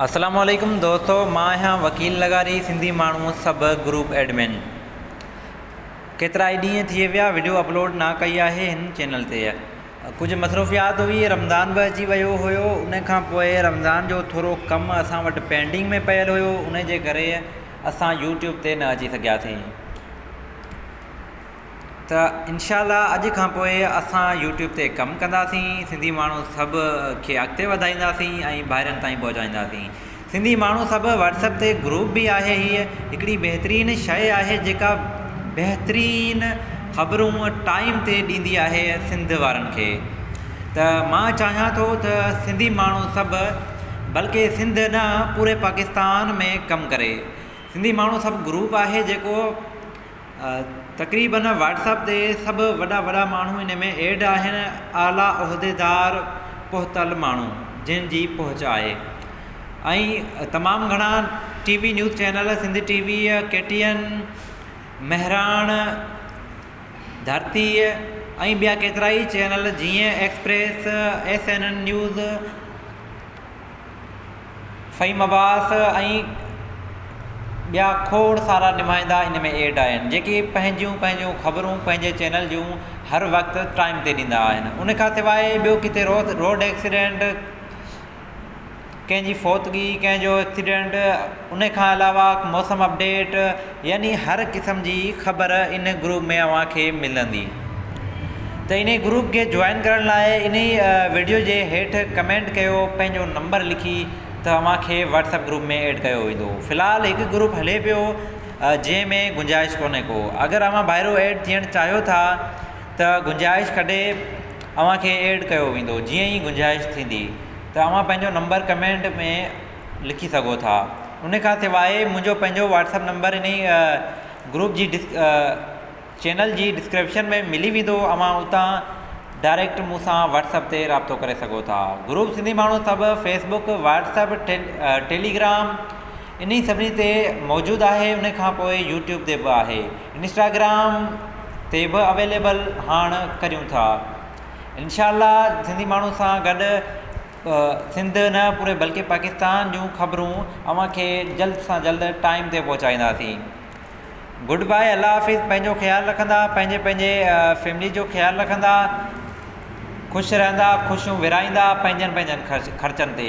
अस्सलाम वालेकुम दोस्तों, मां आहियां वकील लगारी सिंधी माण्हू सब ग्रुप एडमिन। केतिरा ई ॾींहं थी विया वीडियो अपलोड ना कई आहे हिन चैनल ते। कुछ मसरूफ़ियात हुई, रमज़ान बि अची वियो हुयो। उन खां पोइ रमज़ान जो थोरो कमु असां वटि पेंडिंग में पियल हुयो, उन जे करे असां यूट्यूब ते न अची सघियासीं। त इंशाअल्लाह अॼु खां पोइ असां यूट्यूब ते कमु कंदासीं, सिंधी माण्हू सभु खे अॻिते वधाईंदासीं ऐं ॿाहिरनि ताईं पहुचाईंदासीं। सिंधी माण्हू सभु व्हाट्सएप ते ग्रुप बि आहे। हीअ हिकिड़ी बहितरीनु शइ आहे जेका बहितरीनु ख़बरूं टाइम ते ॾींदी आहे सिंध वारनि खे। त मां चाहियां थो त सिंधी माण्हू सभु, बल्कि सिंध न पूरे पाकिस्तान में कमु करे। सिंधी माण्हू सभु ग्रुप आहे जेको तक़रीबन व्हाट्सएप ते सभु वॾा वॾा माण्हू इन में एड आहिनि, आला उहिदेदार पहुतल माण्हू जिन जी पहुच आहे। ऐं तमामु घणा TV news channel, Sindh TV, KTN, Mehran, Dharti ऐं ॿिया केतिरा ई चैनल जीअं Express, SNN news, Faheem Abbas ऐं ॿिया खोड़ सारा नुमाइंदा इन में एड आहिनि जेके पंहिंजूं ख़बरूं पंहिंजे चैनल जूं हर वक़्तु टाइम ते ॾींदा आहिनि। उन खां सवाइ ॿियो किथे रोड एक्सीडेंट, कंहिंजी फौतगी, कंहिंजो एक्सीडेंट, उन खां अलावा मौसम अपडेट, यानी हर क़िस्म जी ख़बर इन ग्रुप में अव्हांखे मिलंदी। त इन ग्रुप खे जॉइन करण लाइ इन वीडियो जे हेठि कमेंट कयो, पंहिंजो नंबर लिखी त अव्हांखे व्हाट्सएप ग्रुप में एड कयो वेंदो। फ़िलहालु हिकु ग्रुप हले पियो जंहिंमें गुंजाइश कोन्हे को। अगरि अव्हां ॿाहिरों एड थियणु चाहियो था त गुंजाइश कढे अव्हांखे एड कयो वेंदो। जीअं ई गुंजाइश थींदी त अव्हां पंहिंजो नंबर कमेंट में लिखी सघो था। उन खां सवाइ मुंहिंजो पंहिंजो व्हाट्सएप नंबर इन ग्रुप जी चैनल जी डिस्क्रिप्शन में मिली वेंदो। अव्हां उतां डायरेक्ट मूंसां व्हाट्सएप ते राब्तो करे सघो था। ग्रुप सिंधी माण्हू सभु फेसबुक, व्हाट्सएप, टेलीग्राम इन्ही सभिनी ते मौजूदु आहे। उन खां पोइ यूट्यूब ते बि आहे, इंस्टाग्राम ते बि अवेलेबल हाणे करियूं था। इंशाअल्लाह सिंधी माण्हू सां गॾु सिंध न पूरे बल्कि पाकिस्तान जूं ख़बरूं अव्हांखे जल्द सां जल्द टाइम ते पहुचाईंदासीं। गुड बाय, अल्लाह हाफ़िज़। पंहिंजो ख़्यालु रखंदा, पंहिंजे फैमिली जो ख़्यालु रखंदा, ख़ुशि रहंदा, ख़ुशियूं विराईंदा पंहिंजनि ख़र्चनि ते।